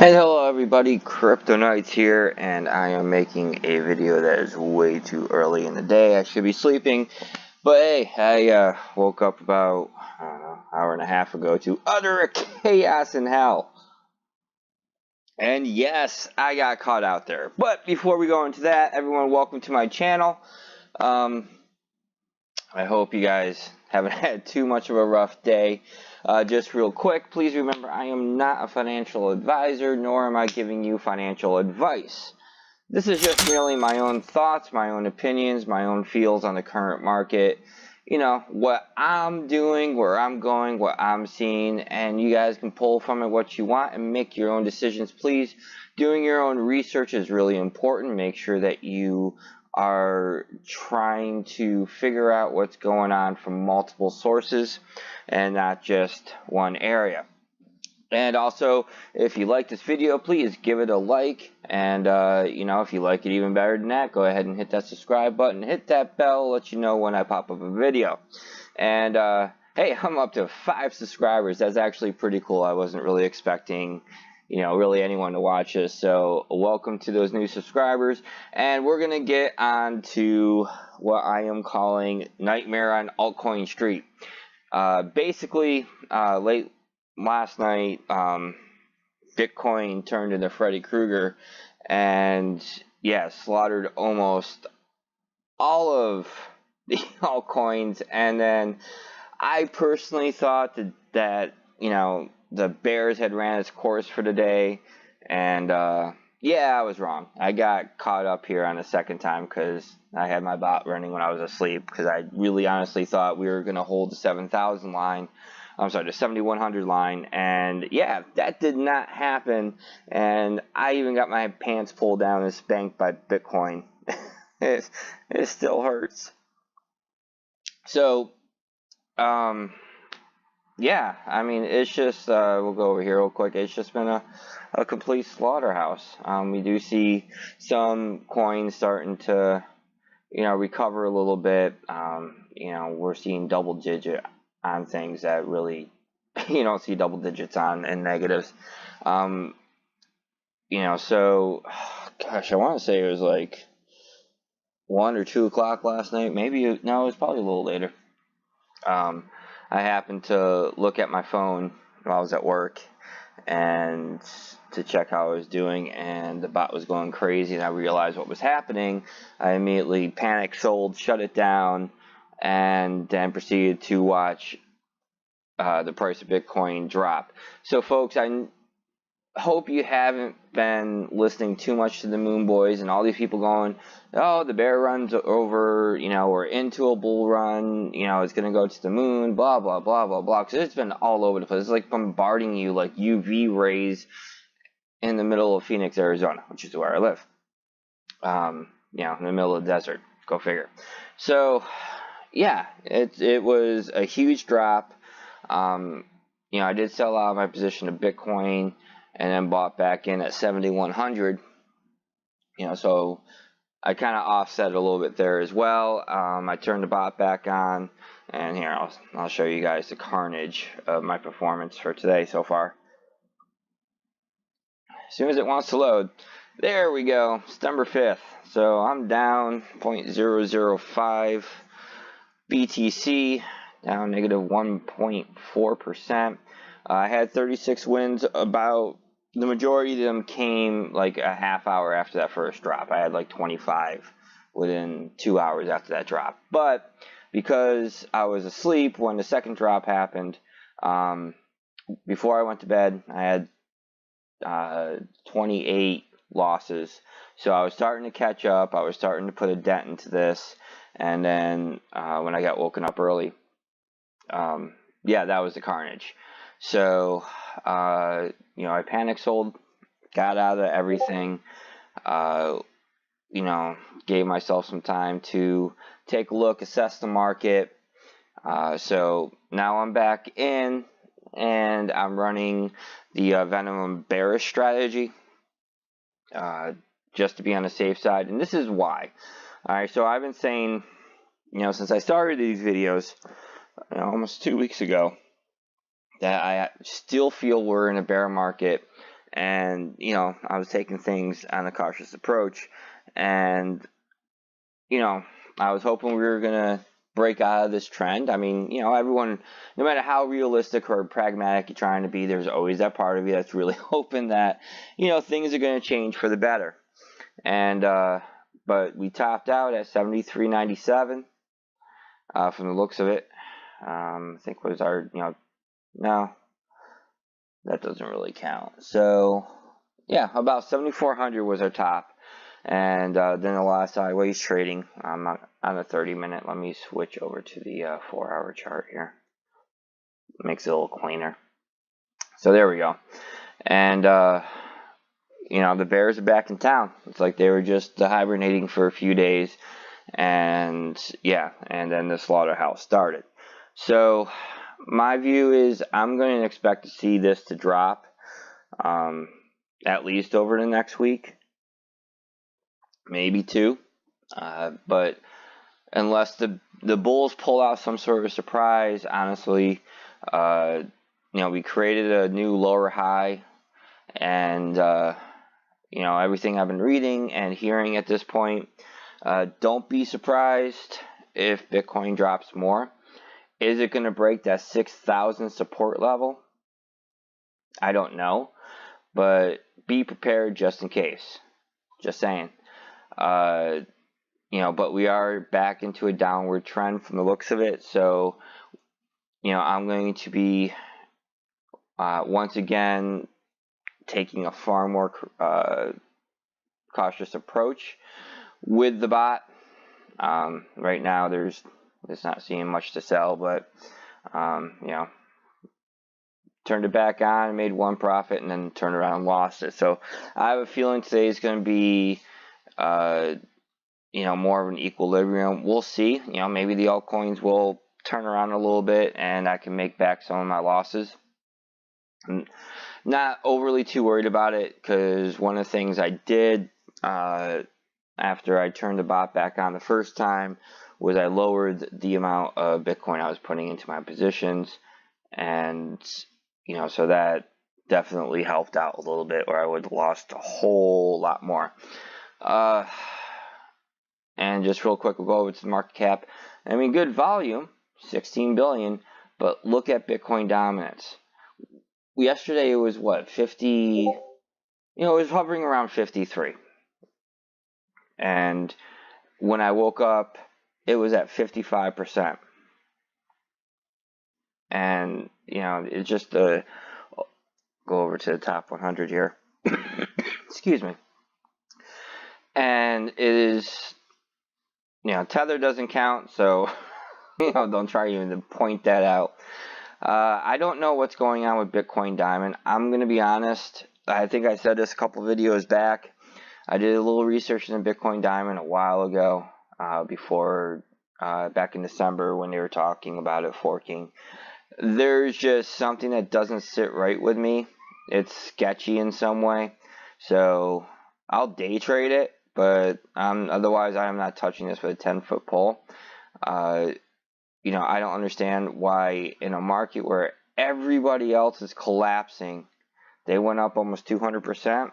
And hello everybody, Crypto Knights here, and I am making a video that is way too early in the day. I should be sleeping, but hey, I woke up about, I don't know, hour and a half ago to utter chaos in hell. And yes, I got caught out there. But before we go into that, everyone, welcome to my channel. I hope you guys haven't had too much of a rough day. Just real quick, please remember I am not a financial advisor, nor am I giving you financial advice. This is just merely my own thoughts, my own opinions, my own feels on the current market. You know, what I'm doing, where I'm going, what I'm seeing, and you guys can pull from it what you want and make your own decisions, please. Doing your own research is really important. Make sure that you are trying to figure out what's going on from multiple sources and not just one area. And also, if you like this video, please give it a like, and you know, if you like it even better than that, go ahead and hit that subscribe button, hit that bell, let you know when I pop up a video. And hey, I'm up to 5 subscribers. That's actually pretty cool. I wasn't really expecting, you know, really anyone to watch this. So welcome to those new subscribers, and we're gonna get on to what I am calling Nightmare on Altcoin Street. Basically, last night, Bitcoin turned into Freddy Krueger, and yeah, slaughtered almost all of the altcoins. And then I personally thought that you know, the bears had ran its course for the day, and yeah, I was wrong. I got caught up here on the second time because I had my bot running when I was asleep, because I really honestly thought we were going to hold the 7,000 line. I'm sorry, the 7,100 line, and yeah, that did not happen, and I even got my pants pulled down and spanked by Bitcoin. it still hurts. So, yeah, I mean, it's just, we'll go over here real quick. It's just been a complete slaughterhouse. We do see some coins starting to, you know, recover a little bit. You know, we're seeing double digit on things that really you don't see double digits on in negatives. You know, so, gosh, I want to say it was like 1 or 2 o'clock last night. Maybe, no, it was probably a little later. I happened to look at my phone while I was at work and to check how I was doing, and the bot was going crazy, and I realized what was happening. I immediately panicked, sold, shut it down, and then proceeded to watch the price of Bitcoin drop. So folks, I hope you haven't been listening too much to the Moon Boys and all these people going, oh, the bear run's over, you know, we're into a bull run, you know, it's going to go to the moon, blah, blah, blah, blah, blah, because it's been all over the place. It's like bombarding you like UV rays in the middle of Phoenix, Arizona, which is where I live. You know, in the middle of the desert. Go figure. So, yeah, it was a huge drop. You know, I did sell out of my position of Bitcoin and then bought back in at 7,100. You know, so I kind of offset a little bit there as well. I turned the bot back on, and here I'll show you guys the carnage of my performance for today so far. As soon as it wants to load, there we go. September 5th. So I'm down 0.005 BTC. Down negative 1.4%. I had 36 wins. About the majority of them came like a half hour after that first drop. I had like 25 within 2 hours after that drop. But because I was asleep when the second drop happened, before I went to bed, I had 28 losses. So I was starting to catch up. I was starting to put a dent into this. And then when I got woken up early, yeah, that was the carnage. So, you know, I panic sold, got out of everything, you know, gave myself some time to take a look, assess the market. So now I'm back in, and I'm running the Venom bearish strategy, just to be on the safe side. And this is why. All right, so I've been saying, you know, since I started these videos, almost 2 weeks ago, that I still feel we're in a bear market, and I was taking things on a cautious approach, and I was hoping we were gonna break out of this trend. I mean, everyone, no matter how realistic or pragmatic you're trying to be, there's always that part of you that's really hoping that things are gonna change for the better. And but we topped out at 73.97 from the looks of it. I think was our no, that doesn't really count. So yeah, about 7,400 was our top. And then a lot of sideways trading on the 30-minute. Let me switch over to the 4-hour chart here. Makes it a little cleaner. So there we go. And the bears are back in town. It's like they were just hibernating for a few days, and yeah, and then the slaughterhouse started. So my view is I'm going to expect to see this to drop at least over the next week. Maybe 2, but unless the bulls pull out some sort of surprise, honestly, we created a new lower high, and everything I've been reading and hearing at this point, don't be surprised if Bitcoin drops more. Is it going to break that 6,000 support level? I don't know, but be prepared just in case. Just saying. But we are back into a downward trend from the looks of it. So, I'm going to be once again taking a far more cautious approach with the bot. Right now, it's not seeing much to sell, but turned it back on, made one profit, and then turned around and lost it. So I have a feeling today is going to be more of an equilibrium. We'll see. Maybe the altcoins will turn around a little bit and I can make back some of my losses. I'm not overly too worried about it, because one of the things I did after I turned the bot back on the first time was I lowered the amount of Bitcoin I was putting into my positions, and so that definitely helped out a little bit, or I would have lost a whole lot more. And just real quick, we'll go over to the market cap. I mean, good volume, 16 billion, but look at Bitcoin dominance. Yesterday it was what, 50, it was hovering around 53. And when I woke up, it was at 55%. And, it's just go over to the top 100 here. Excuse me. And it is, Tether doesn't count, so, don't try even to point that out. I don't know what's going on with Bitcoin Diamond. I'm going to be honest. I think I said this a couple videos back. I did a little research in Bitcoin Diamond a while ago, back in December when they were talking about it forking. There's just something that doesn't sit right with me. It's sketchy in some way. So I'll day trade it, but otherwise I am not touching this with a 10-foot pole. I don't understand why in a market where everybody else is collapsing, they went up almost 200%.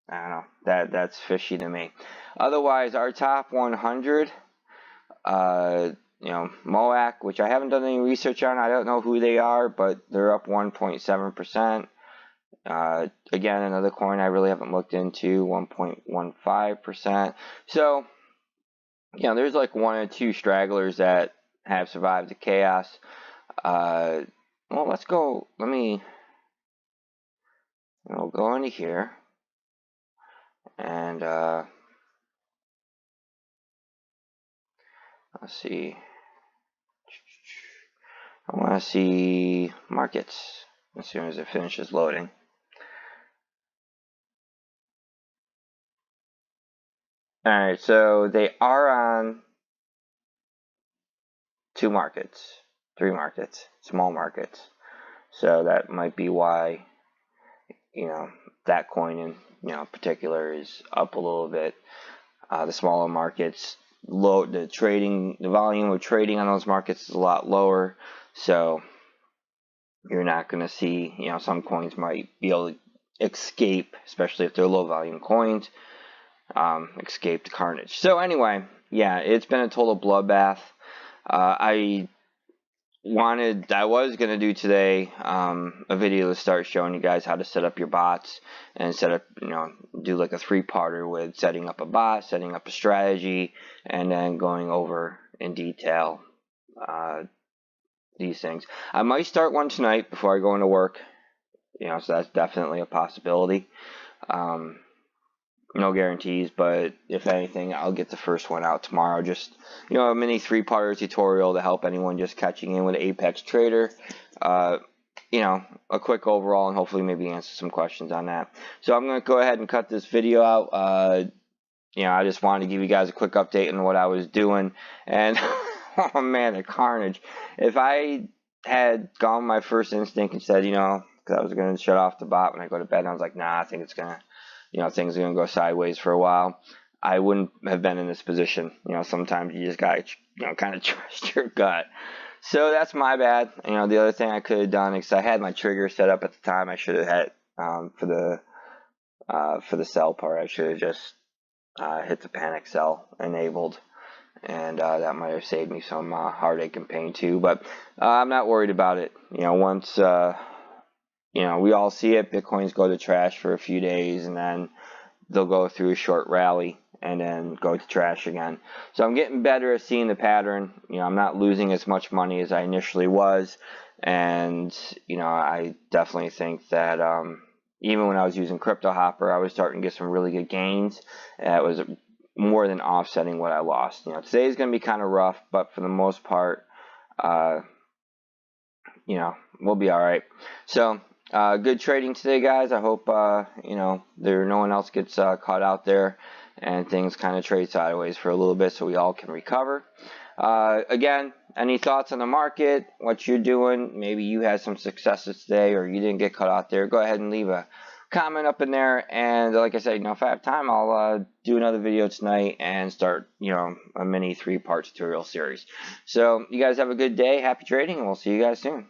I don't know. That's fishy to me. Otherwise, our top 100, MOAC, which I haven't done any research on. I don't know who they are, but they're up 1.7%. Again, another coin I really haven't looked into, 1.15%. So, there's like one or two stragglers that have survived the chaos. Well, let's go. We'll go into here. And, let's see. I want to see markets as soon as it finishes loading. Alright, so they are on 2 markets, 3 markets, small markets. So that might be why, that coin in, particular is up a little bit. The smaller markets, the volume of trading on those markets is a lot lower. So you're not going to see, some coins might be able to escape, especially if they're low volume coins, escape the carnage. So anyway, yeah, it's been a total bloodbath. I was gonna do today a video to start showing you guys how to set up your bots and set up, do like a 3-parter with setting up a bot, setting up a strategy, and then going over in detail these things. I might start one tonight before I go into work, so that's definitely a possibility. No guarantees, but if anything, I'll get the first one out tomorrow. Just, a mini 3-parter tutorial to help anyone just catching in with Apex Trader. A quick overall, and hopefully maybe answer some questions on that. So I'm going to go ahead and cut this video out. I just wanted to give you guys a quick update on what I was doing. And, oh man, the carnage. If I had gone my first instinct and said, because I was going to shut off the bot when I go to bed, and I was like, nah, I think it's going to, things are going to go sideways for a while, I wouldn't have been in this position. Sometimes you just got to, kind of trust your gut. So that's my bad. The other thing I could have done, because I had my trigger set up at the time, I should have had, for the sell part, I should have just hit the panic sell enabled. And that might have saved me some heartache and pain too. But I'm not worried about it. Once... we all see it. Bitcoins go to trash for a few days, and then they'll go through a short rally and then go to trash again. So I'm getting better at seeing the pattern. I'm not losing as much money as I initially was. And, I definitely think that even when I was using Crypto Hopper, I was starting to get some really good gains. It was more than offsetting what I lost. Today is going to be kind of rough, but for the most part, we'll be all right. So, good trading today, guys. I hope, no one else gets caught out there and things kind of trade sideways for a little bit so we all can recover. Again, any thoughts on the market, what you're doing? Maybe you had some successes today or you didn't get caught out there. Go ahead and leave a comment up in there. And like I said, if I have time, I'll do another video tonight and start, a mini 3-part tutorial series. So you guys have a good day. Happy trading, and we'll see you guys soon.